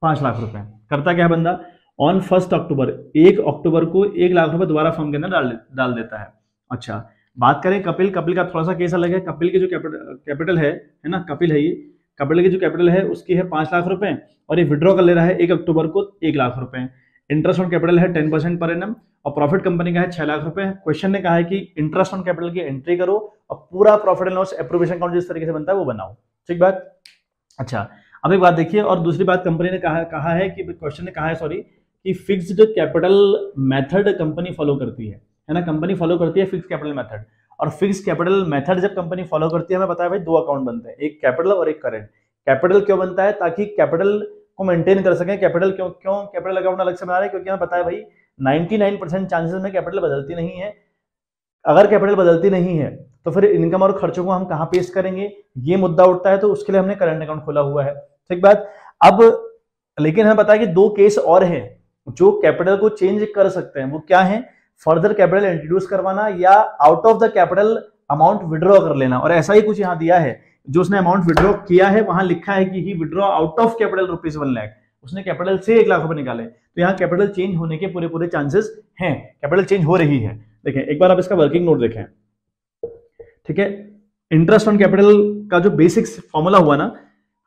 A: 5 लाख रुपए। करता क्या है बंदा, ऑन 1 अक्टूबर 1 अक्टूबर को 1 लाख रुपए दोबारा फर्म के अंदर डाल देता है। अच्छा, बात करें कपिल का थोड़ा सा केस अलग है। कपिल की जो कैपिटल है ना, कपिल है ये, कपिल की जो कैपिटल है उसकी है 5 लाख रुपए, और ये विड्रॉ कर ले रहा है 1 अक्टूबर को 1 लाख रुपए। इंटरेस्ट ऑन कैपिटल है 10% पर एनम, और प्रॉफिट कंपनी का है 6 लाख रुपए। क्वेश्चन ने कहा है कि इंटरेस्ट ऑन कैपिटल की एंट्री करो और पूरा profit and loss appropriation account जिस तरीके से बनता है वो बनाओ। ठीक बात। अच्छा, अब एक बात देखिए, और दूसरी बात कंपनी ने कहा है कि क्वेश्चन ने कहा है सॉरी कि fixed capital method company follow करती है ना, कंपनी फॉलो करती है फिक्स कैपिटल मेथड। और फिक्स कैपिटल मेथड जब कंपनी फॉलो करती है, हमें पता है भाई 2 अकाउंट बनते हैं, एक कैपिटल और एक करेंट। कैपिटल क्यों बनता है, ताकि कैपिटल को मेंटेन कर सकें। कैपिटल क्यों कैपिटल अकाउंट अलग से बना रहे हैं, क्योंकि हमें पता है भाई 99% चांसेस में कैपिटल बदलती नहीं है। अगर कैपिटल बदलती नहीं है तो फिर इनकम और खर्चों को हम कहां पेश करेंगे, ये मुद्दा उठता है। तो उसके लिए हमने करंट अकाउंट खोला हुआ है। ठीक बात। अब लेकिन हमें पता है कि 2 केस और हैं जो कैपिटल को चेंज कर सकते हैं। वो क्या है, फर्दर कैपिटल इंट्रोड्यूस करवाना या out of the capital amount withdraw कर लेना। और ऐसा ही कुछ यहाँ दिया है, जो उसने अमाउंट विड्रॉ किया है वहां लिखा है कि he withdraw out of capital ₹1 lakh, उसने कैपिटल से 1 लाख रुपए निकाले। तो यहाँ कैपिटल चेंज होने के पूरे चांसेस हैं, कैपिटल चेंज हो रही है। देखें एक बार आप इसका वर्किंग नोट देखें। ठीक है, इंटरेस्ट ऑन कैपिटल का जो बेसिक्स फॉर्मूला हुआ ना,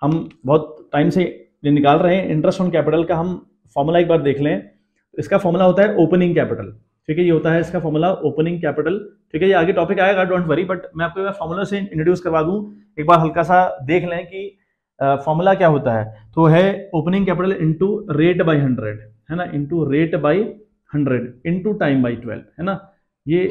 A: हम बहुत टाइम से निकाल रहे हैं। इंटरेस्ट ऑन कैपिटल का हम फॉर्मूला एक बार देख लें। इसका फॉर्मूला होता है ओपनिंग कैपिटल। ठीक है, ये होता है इसका फॉर्मूला ओपनिंग कैपिटल। ठीक है, ये आगे टॉपिक आएगा, डोंट वरी, बट मैं आपको एक बार फॉर्मूला से इंट्रोड्यूस करवा दूं। एक बार हल्का सा देख लें कि फॉर्मूला क्या होता है। तो है opening capital into rate by 100, है ना, into rate by 100 into time by 12, है ना। ये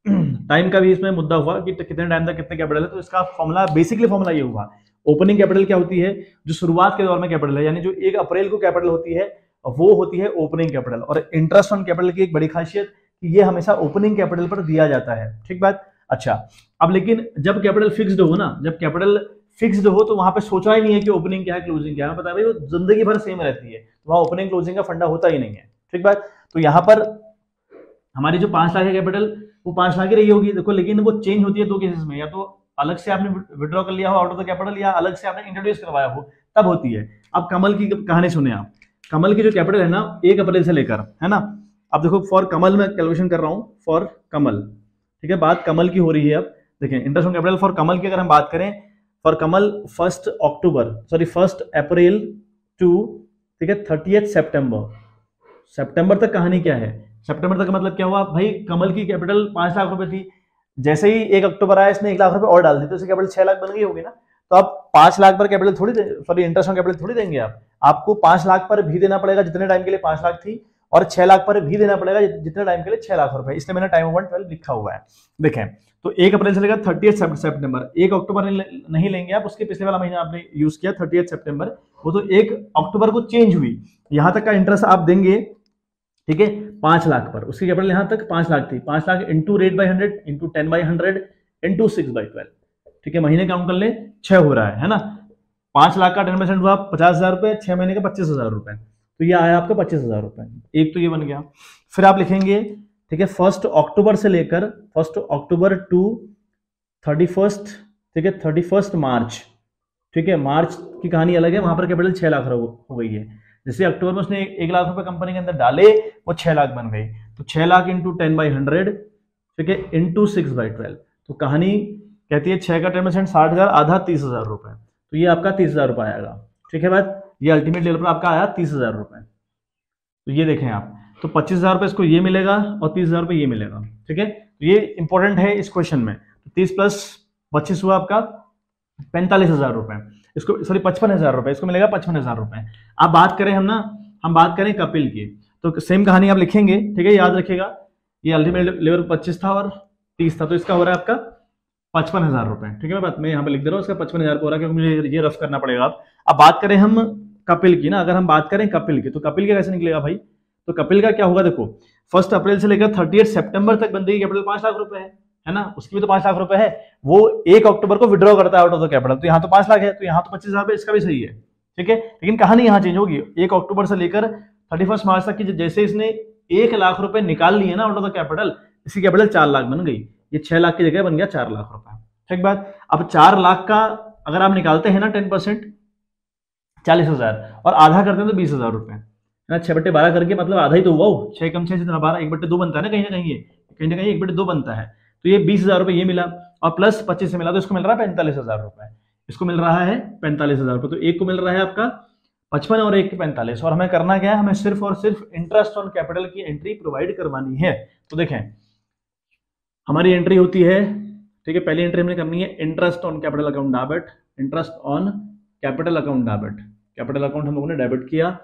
A: टाइम का भी इसमें मुद्दा हुआ कि कितने टाइम तक कितने कैपिटल है। तो इसका फॉर्मूला बेसिकली फॉर्मूला ये हुआ, ओपनिंग कैपिटल क्या होती है, जो शुरुआत के दौर में कैपिटल है, यानी जो 1 अप्रैल को कैपिटल होती है वो होती है ओपनिंग कैपिटल। और इंटरेस्ट ऑन कैपिटल की एक बड़ी खासियत कि ये हमेशा ओपनिंग कैपिटल पर दिया जाता है। ठीक बात। अच्छा, अब लेकिन जब कैपिटल फिक्स्ड हो ना, जब कैपिटल फिक्स्ड हो तो वहां पे सोचना ही नहीं है कि ओपनिंग क्या है क्लोजिंग क्या है। पता है भाई वो जिंदगी भर सेम रहती है, तो वहां ओपनिंग क्लोजिंग का फंडा होता ही नहीं है। ठीक बात। तो यहाँ पर हमारी जो 5 लाख है कैपिटल वो 5 लाख ही रही होगी। देखो लेकिन वो चेंज होती है 2 केसेस में, या तो अलग से आपने विड्रॉ कर लिया हो आउट ऑफ द कैपिटल, या अलग से आपने इंट्रोड्यूस करवाया हो, तब होती है। अब कमल की कहानी सुने आप। कमल की जो कैपिटल है ना 1 अप्रैल से लेकर, है ना, अब देखो फॉर कमल में कैलकुलेशन कर रहा हूं, फॉर कमल। ठीक है, बात कमल की हो रही है। अब देखें इंटरेस्ट ऑन कैपिटल फॉर कमल की अगर हम बात करें, फॉर कमल 1 अप्रैल टू, ठीक है, 30 सितंबर तक कहानी क्या है। सितंबर तक का मतलब क्या हुआ भाई, कमल की कैपिटल 5 लाख रुपए थी, जैसे ही 1 अक्टूबर आया इसने 1 लाख रुपए और डाल दी, तो इसकी कैपिटल 6 लाख बन गई होगी ना। तो आप 5 लाख पर कैपिटल थोड़ी सॉरी इंटरेस्ट ऑन कैपिटल थोड़ी देंगे आप, आपको 5 लाख पर भी देना पड़ेगा जितने टाइम के लिए 5 लाख थी, और 6 लाख पर भी देना पड़ेगा जितने टाइम के लिए 6 लाख रुपए। इसलिए मैंने टाइम ओवर 12 लिखा हुआ है। देखें तो 1 अप्रैल से लेकर 30 सितंबर, 1 अक्टूबर नहीं लेंगे आप, उसके पिछले वाला महीना आपने यूज किया 30 सितंबर, वो तो 1 अक्टूबर को चेंज हुई। यहां तक का इंटरेस्ट आप देंगे, ठीक है, 5 लाख पर, उसकी कैपिटल यहां तक 5 लाख थी, 5 lakh into rate by 100 into 10/100 into 6/12, ठीक है, महीने काउंट कर ले 6 हो रहा है ना। 5 लाख का 10% हुआ 50,000 रुपये, 6 महीने का 25,000 रुपये, तो ये आया आपका 25,000 रुपये। एक तो ये बन गया। फिर आप लिखेंगे, ठीक है, 1 अक्टूबर से लेकर 1 अक्टूबर टू 31, ठीक है, 31 मार्च, ठीक है, मार्च की कहानी अलग है, वहां पर कैपिटल 6 लाख हो गई है। जैसे अक्टूबर में उसने 1 लाख रुपए कंपनी के अंदर डाले, वो 6 लाख बन गई, तो 6 लाख इंटू 10/100, ठीक है, इंटू 6/12, तो कहानी कहती है 6 का 10% 60,000, आधा 30,000 रुपए, तो ये आपका 30,000 रुपये आएगा। ठीक है बात, ये अल्टीमेट लेवल पर आपका आया 30,000 रुपये। तो ये देखें आप, तो 25,000 रुपये इसको ये मिलेगा और 30,000 रुपये ये मिलेगा। ठीक है, तो ये इंपॉर्टेंट है इस क्वेश्चन में। तो 30 प्लस 25 हुआ आपका 45,000 रुपये, इसको सॉरी 55,000 रुपये, इसको मिलेगा 55,000 रुपये। आप बात करें हम बात करें कपिल की, तो सेम कहानी आप लिखेंगे, ठीक है, याद रखिएगा, ये अल्टीमेट लेवल 25 था और 30 था, तो इसका हो रहा है आपका 55,000 रुपये। ठीक है, बात मैं यहाँ पे लिख दे रहा हूँ, इसका 55,000 हो रहा है, क्योंकि मुझे ये रफ करना पड़ेगा। अब बात करें हम कपिल की ना, अगर हम बात करें कपिल की, तो कपिल का कैसे निकलेगा भाई? तो कपिल का क्या होगा, देखो 1 अप्रैल से लेकर 30 सितंबर तक बंदे की कैपिटल 5 लाख रुपए है ना, उसकी भी तो 5 लाख रुपए है, वो 1 अक्टूबर को विड्रॉ करता है आउट ऑफ द कैपिटल, तो यहाँ तो 5 लाख है, तो यहाँ तो 25,000 रुपए, इसका भी सही है। ठीक है, लेकिन कहानी यहाँ चेंज होगी, 1 अक्टूबर से लेकर 31 मार्च तक की जैसे इसने 1 लाख रुपए निकाल लिए ना आउट ऑफ द कैपिटल, इसकी कैपिटल 4 लाख बन गई, ये 6 लाख की जगह बन गया 4 लाख रुपए। ठीक बात, अब 4 लाख का अगर आप निकालते हैं ना 10%, 40,000 और आधा करते हैं तो 20,000 रुपए है ना, 6/12 करके मतलब आधा ही तो हुआ, 6 कम 6 जितना 12, 1/2 बनता है ना, कहीं ना कहीं 1/2 बनता है, तो ये 20,000 रुपए ये मिला और प्लस 25 से मिला, तो इसको मिल रहा है 45,000 रुपए, इसको मिल रहा है 45,000 रुपए, तो एक को मिल रहा है आपका 55 और एक 45, और हमें करना क्या है, हमें सिर्फ और सिर्फ इंटरेस्ट ऑन कैपिटल की एंट्री प्रोवाइड करवानी है। तो देखें हमारी एंट्री होती है, ठीक है, पहली एंट्री हमने करनी है interest on capital account debit, interest on capital account debit, capital account हम लोगों ने डेबिट किया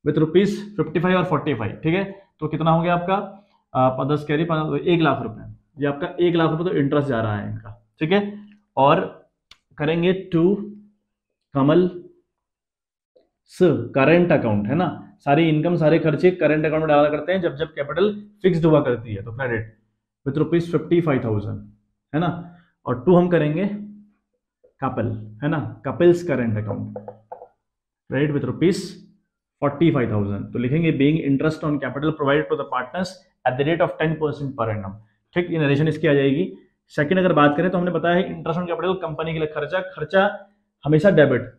A: विथ ₹55 और 45, ठीक है, तो कितना हो गया आपका 10 कैरी 1 लाख रुपए, ये आपका 1 लाख रुपए तो इंटरेस्ट जा रहा है इनका। ठीक है, और करेंगे टू कमल करेंट अकाउंट, है ना, सारी इनकम सारे खर्चे करेंट अकाउंट में डाला करते हैं जब जब कैपिटल फिक्स्ड हुआ करती है, तो क्रेडिट विथ ₹55,000, है ना, और टू हम करेंगे कपिल, है ना, Kapil's current account, credit with ₹45,000, तो लिखेंगे being interest on capital provided to the partners at the rate of 10% per annum. ठीक, ये नरेशन इसकी आ जाएगी। सेकंड अगर बात करें तो हमने बताया है इंटरेस्ट ऑन कैपिटल कंपनी के लिए खर्चा हमेशा डेबिट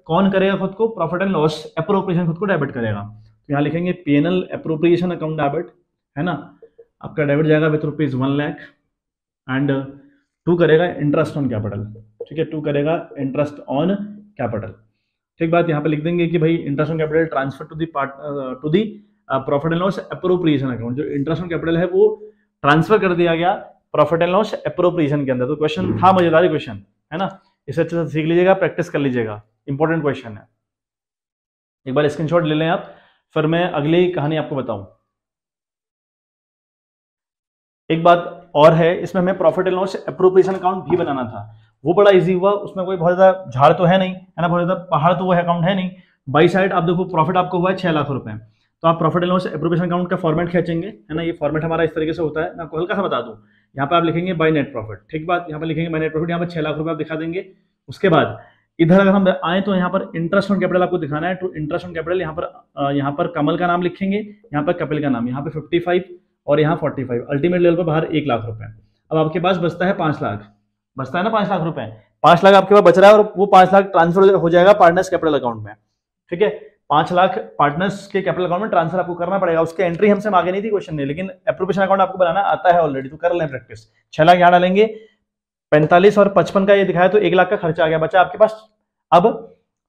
A: कौन करेगा खुद को? प्रॉफिट एंड लॉस एप्रोप्रिएशन खुद को डेबिट करेगा, तो यहाँ लिखेंगे पीएनएल एप्रोप्रिएशन अकाउंट डेबिट, है ना, आपका डेबिट जाएगा विथ ₹1 लाख एंड टू करेगा इंटरेस्ट ऑन कैपिटल। ठीक है, टू करेगा इंटरेस्ट ऑन कैपिटल। ठीक बात, यहाँ पे लिख देंगे कि भाई interest on capital transfer to the profit and loss appropriation account, जो इंटरेस्ट ऑन कैपिटल है वो ट्रांसफर कर दिया गया प्रॉफिट एंड लॉस एप्रोप्रिएशन के अंदर। तो क्वेश्चन था मजेदार क्वेश्चन, है ना, इसे अच्छे से सीख लीजिएगा, प्रैक्टिस कर लीजिएगा, इंपॉर्टेंट क्वेश्चन है, एक बार स्क्रीनशॉट ले लें आप, फिर मैं अगली कहानी आपको बताऊं। एक बात और है, इसमें हमें profit and loss appropriation account भी बनाना था, वो बड़ा इजी हुआ, उसमें कोई बहुत ज्यादा झाड़ तो है नहीं, है ना, बहुत ज्यादा पहाड़ तो वो अकाउंट है नहीं। बाई साइड आप देखो प्रॉफिट आपको हुआ है 6 लाख रुपए, तो आप profit and loss appropriation account का फॉर्मेट खींचेंगे, है ना, ये फॉर्मेट हमारा इस तरीके से होता है, मैं आपको हल्का सा बता दूं, यहाँ पे आप लिखेंगे बाय नेट प्रॉफिट। ठीक बात, यहाँ पे लिखेंगे बाय नेट प्रॉफिट, यहाँ पे 6 लाख रुपए आप दिखा देंगे। उसके बाद इधर अगर हम आए तो यहाँ पर इंटरेस्ट ऑन कैपिटल आपको दिखाना है, तो इंटरेस्ट ऑन कैपिटल यहाँ पर कमल का नाम लिखेंगे, यहाँ पर कपिल का नाम, यहाँ पे 55 और यहाँ 45, अल्टीमेट लेवल पर बाहर 1 लाख रुपए। अब आपके पास बचता है 5 लाख, बचता है ना 5 लाख रुपए, 5 लाख आपके पास बच रहा है और वो 5 लाख ट्रांसफर हो जाएगा पार्टनर्स कैपिटल अकाउंट में। ठीक है, 5 लाख पार्टनर्स के कैपिटल अकाउंट में ट्रांसफर आपको करना पड़ेगा, उसकी एंट्री हमसे मांगे नहीं थी क्वेश्चन ने, लेकिन एप्रोप्रिएशन अकाउंट आपको बनाना आता है ऑलरेडी, तो कर लें प्रैक्टिस। 6 लाख यहाँ डालेंगे, 45 और 55 का ये दिखाया, तो 1 लाख का खर्चा आ गया, बचा आपके पास अब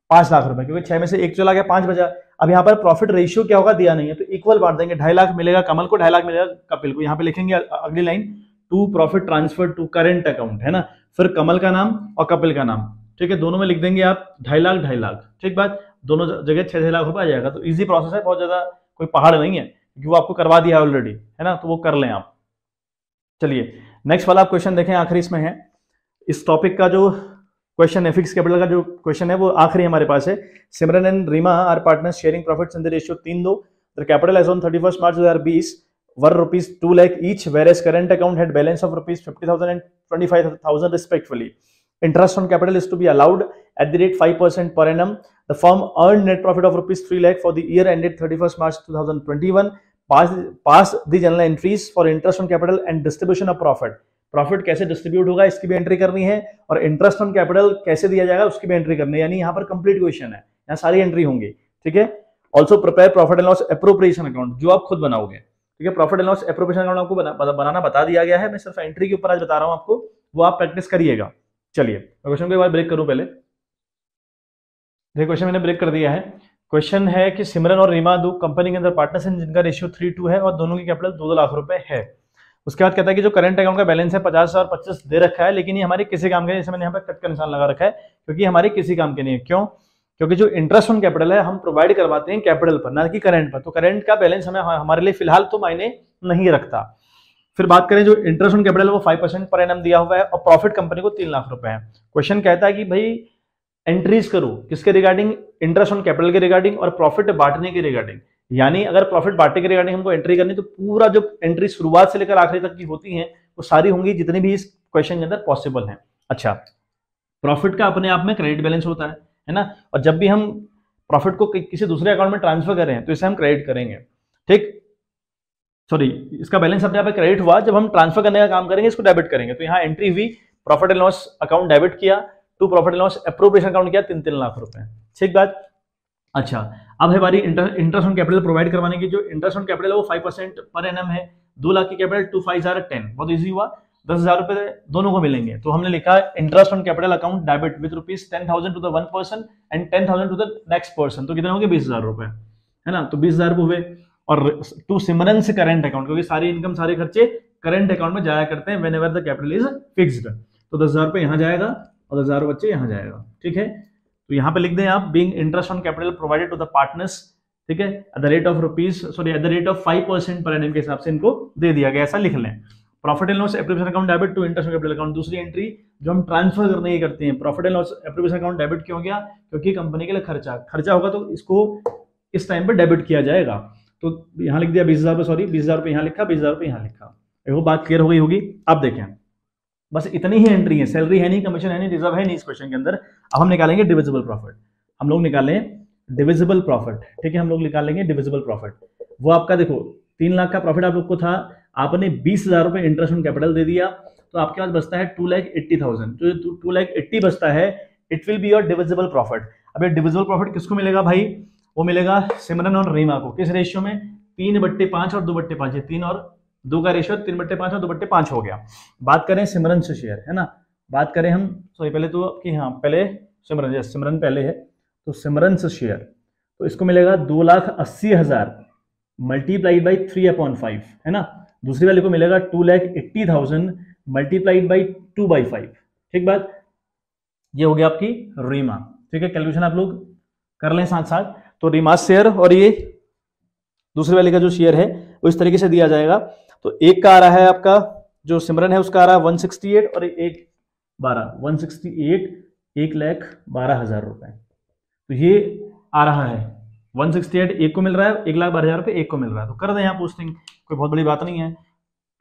A: 5 लाख रुपए, क्योंकि 6 में से 1 चला गया, 5 बचा। अब यहाँ पर प्रॉफिट रेशियो क्या होगा दिया नहीं है, तो इक्वल बांट देंगे, 2.5 लाख मिलेगा कमल को, 2.5 लाख मिलेगा कपिल को। यहाँ पे लिखेंगे अगली line to profit transfer to current account, है ना, फिर कमल का नाम और कपिल का नाम। ठीक है, दोनों में लिख देंगे आप 2.5 लाख। ठीक बात, दोनों जगह 6 लाख रुपए आ जाएगा, तो इजी प्रोसेस है, बहुत ज्यादा कोई पहाड़ नहीं है, क्योंकि वो आपको करवा दिया है ऑलरेडी, है ना, तो वो कर लें आप। चलिए नेक्स्ट वाला आप क्वेश्चन देखें, आखिरी इसमें है इस टॉपिक का जो क्वेश्चन है, फिक्स कैपिटल का जो क्वेश्चन है वो आखिरी हमारे पास है। Simran and Reema are partners sharing profits in the ratio 3:2, the capital as on 31 March 2020 were ₹2 lakh each, whereas current account had balance of ₹50,000 and ₹25,000 respectively. interest on capital is to be allowed at the rate 5% per annum. The firm earned net profit of rupees 3 lakh for the year ended 31st March 2021. Pass the journal entries for interest on capital and distribution of profit. Profit कैसे distribute होगा इसकी भी entry करनी है, और interest on capital कैसे दिया जाएगा उसकी भी एंट्री करनी है। यानी यहाँ पर कंप्लीट क्वेश्चन है, यहाँ सारी एंट्री होंगी। ठीक है, also prepare profit and loss appropriation account, जो आप खुद बनाओगे। ठीक है, profit and loss appropriation account आपको बनाना बता दिया गया है, मैं सिर्फ एंट्री के ऊपर आज बता रहा हूँ आपको, वो आप प्रैक्टिस करिएगा। चलिए क्वेश्चन को एक बार ब्रेक करूं पहले। देखिए क्वेश्चन मैंने ब्रेक कर दिया है। क्वेश्चन है कि सिमरन और रीमा दो कंपनी के अंदर पार्टनर्स हैं जिनका रेशियो 3:2 है और दोनों की कैपिटल 2 लाख रुपए है। उसके बाद कहता है कि जो करंट अकाउंट का बैलेंस है 50 और 25 दे रखा है, लेकिन ये हमारे किसी काम के नहीं, जैसे मैंने यहाँ पे कट का निशान लगा रखा है, क्योंकि हमारे किसी काम के नहीं है। क्यों? क्योंकि जो इंटरेस्ट ऑन कैपिटल है हम प्रोवाइड करवाते हैं कैपिटल पर, ना कि करंट पर। तो करंट का बैलेंस हमें हमारे लिए फिलहाल तो मायने नहीं रखता। फिर बात करें, जो इंटरेस्ट ऑन कैपिटल है वो 5% पर एनम दिया हुआ है और प्रॉफिट कंपनी को 3 लाख रुपए है। क्वेश्चन कहता है कि भाई एंट्रीज करो किसके रिगार्डिंग, इंटरेस्ट ऑन कैपिटल के रिगार्डिंग और प्रॉफिट बांटने के रिगार्डिंग। यानी अगर प्रॉफिट बांटने के रिगार्डिंग हमको एंट्री करनी तो पूरा जो एंट्री शुरुआत से लेकर आखिरी तक की होती है वो सारी होंगी जितनी भी इस क्वेश्चन के अंदर पॉसिबल है। अच्छा, प्रॉफिट का अपने आप में क्रेडिट बैलेंस होता है ना, और जब भी हम प्रॉफिट को किसी दूसरे अकाउंट में ट्रांसफर करें तो इसे हम क्रेडिट करेंगे। ठीक, सॉरी, इसका बैलेंस अपने आप में क्रेडिट हुआ, जब हम ट्रांसफर करने का काम करेंगे इसको डेबिट करेंगे। तो यहाँ एंट्री हुई, profit and loss account debit किया, to profit and loss appropriation account किया 3-3 लाख रुपए। ठीक बात। अच्छा, अब है हमारी इंटरेस्ट ऑन कैपिटल प्रोवाइड करवाने की। जो इंटरेस्ट ऑन कैपिटल है वो 5% पर एनम है। 2 लाख की कैपिटल 2 5 10, बहुत इजी हुआ, 10,000 रुपए दोनों को मिलेंगे। तो हमने लिखा interest on capital account debit with rupees 10,000 to the 1 person and 10,000 to the next person. तो कितने होंगे? 20,000 रुपए, है ना। तो 20,000 हुए। और टू सिमरन से करंट अकाउंट, क्योंकि सारी इनकम सारे खर्चे करंट अकाउंट में जाया करते हैं when ever the capital is fixed. तो 10,000 रुपए यहाँ जाएगा और 10,000 बच्चे यहाँ जाएगा। ठीक है, तो यहाँ पे लिख दें आप being interest on capital provided to the partners. ठीक है, eight the rate of 5% per annum के हिसाब से इनको दे दिया गया, ऐसा लिख लें। Profit and loss appropriation account debit to interest on capital account. दूसरी एंट्री जो हम ट्रांसफर करने की करते हैं, profit and loss appropriation account debit क्यों गया? क्योंकि कंपनी के लिए खर्चा होगा तो इसको इस टाइम पे डेबिट किया जाएगा। तो यहाँ लिख दिया 20,000 रुपये, सॉरी 20,000 रुपये यहाँ लिखा, 20,000 रुपये यहाँ लिखा। वो बात क्लियर हो गई होगी। अब देखें, बस इतनी ही एंट्री है, सैलरी है नहीं, कमीशन है नहीं, रिजर्व है नहीं इस क्वेश्चन के अंदर। अब हम निकालेंगे डिविजिबल प्रॉफिट। हम लोग निकालें डिविजिबल प्रॉफिट। ठीक है, हम लोग निकालेंगे डिविजिबल प्रॉफिट। वो आपका देखो 3 लाख का प्रॉफिट आप लोग को था, आपने 20,000 रुपये इंटरेस्ट ऑन कैपिटल दे दिया, तो आपके पास बचता है 2,80,000। जो 2,80,000 बचता है, it will be your divisible profit. अब ये डिविजिबल प्रॉफिट किसको मिलेगा भाई? वो मिलेगा सिमरन और रीमा को। किस रेशियो में? 3/5 और 2/5। 3 और 2 का रेशियो 3/5 और 2/5 हो गया। बात करें सिमरन से शेयर, है ना, बात करें हम, सॉरी पहले तो कि हाँ पहले सिमरन, सिमरन पहले है, तो सिमरन से शेयर, तो इसको मिलेगा 2,80,000 मल्टीप्लाइड बाई 3/5, है ना। दूसरी वाले को मिलेगा 2,80,000 मल्टीप्लाइड बाई 2/5। ठीक बात, ये हो गया आपकी रीमा। ठीक है, कैलकुलेशन आप लोग कर लें साथ साथ। तो रीमा शेयर और ये दूसरे वाले का जो शेयर है वो इस तरीके से दिया जाएगा। तो एक का आ रहा है आपका, जो सिमरन है उसका आ रहा है 168 और एक 12, 168 1,12,000 रुपए। तो ये आ रहा है 168 एक को मिल रहा है, 1,12,000 रुपए एक को मिल रहा है। तो कर दें यहाँ पोस्टिंग, कोई बहुत बड़ी बात नहीं है।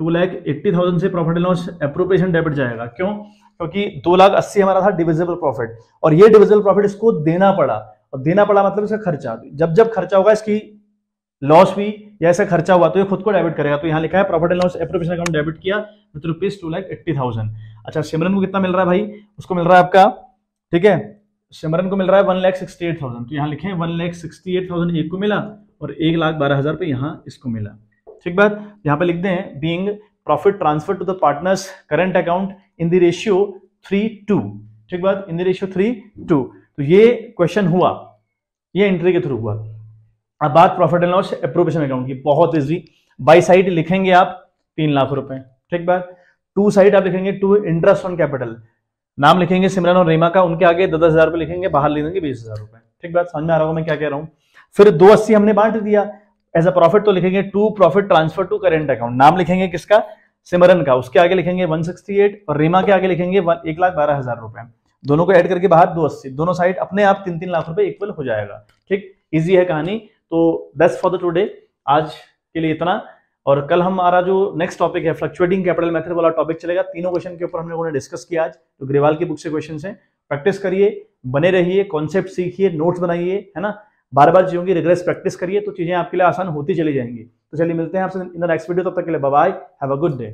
A: 2,80,000 से profit and loss appropriation debit जाएगा। क्यों? क्योंकि 2,80,000 हमारा था डिविजिबल प्रॉफिट, और ये डिविजिबल प्रॉफिट इसको देना पड़ा, और देना पड़ा मतलब इसका खर्चा। जब खर्चा होगा, इसकी लॉस भी या ऐसा खर्चा हुआ तो ये खुद को डेबिट करेगा। तो यहाँ लिखा है profit and loss appropriation account debit किया विद रुपीज 2,80,000। अच्छा, सिमरन को कितना मिल रहा है भाई? उसको मिल रहा है आपका, ठीक है, सिमरन को मिल रहा है 1,68,000। तो यहाँ लिखें 1,68,000 एक को मिला और 1,12,000 रुपये यहाँ इसको मिला। ठीक बात, यहाँ पे लिख दें being profit transfer to the partners current account in the ratio 3:2। ठीक बात, इन द रेशियो 3:2। तो ये क्वेश्चन हुआ, ये एंट्री के थ्रू हुआ। अब बात profit and loss appropriation account की, बहुत इजी। बाई साइड लिखेंगे आप 3 लाख रुपए। ठीक बात, टू साइड आप लिखेंगे टू इंटरेस्ट ऑन कैपिटल, नाम लिखेंगे सिमरन और रीमा का, उनके आगे 10,000 रुपए लिखेंगे, बाहर ले देंगे 20,000 रुपए। ठीक बात, समझ में आ रहा होगा मैं क्या कह रहा हूं। फिर 280 हमने बांट दिया एज अ प्रॉफिट, तो लिखेंगे to profit transfer to current account, नाम लिखेंगे किसका? सिमरन का, उसके आगे लिखेंगे 168 और रीमा के आगे लिखेंगे 1,12,000 रुपए। दोनों को ऐड करके बाहर 280, दोनों साइड अपने आप 3-3 लाख रुपए इक्वल हो जाएगा। ठीक, इजी है कहानी। तो दैट्स फॉर द टुडे, आज के लिए इतना। और कल हमारा जो नेक्स्ट टॉपिक है फ्लक्चुएटिंग कैपिटल मेथड वाला टॉपिक चलेगा। तीनों क्वेश्चन के ऊपर हम लोगों ने डिस्कस किया आज, जो ग्रेवाल की बुक से क्वेश्चन है। प्रैक्टिस करिए, बने रहिए, कॉन्सेप्ट सीखिए, नोट्स बनाइए, है ना, बार बार चीजों की रिग्रेस प्रैक्टिस करिए तो चीजें आपके लिए आसान होती चली जाएंगी। तो चलिए मिलते हैं आपसे इन द नेक्स्ट वीडियो, तब तक के लिए bye bye, have a good day.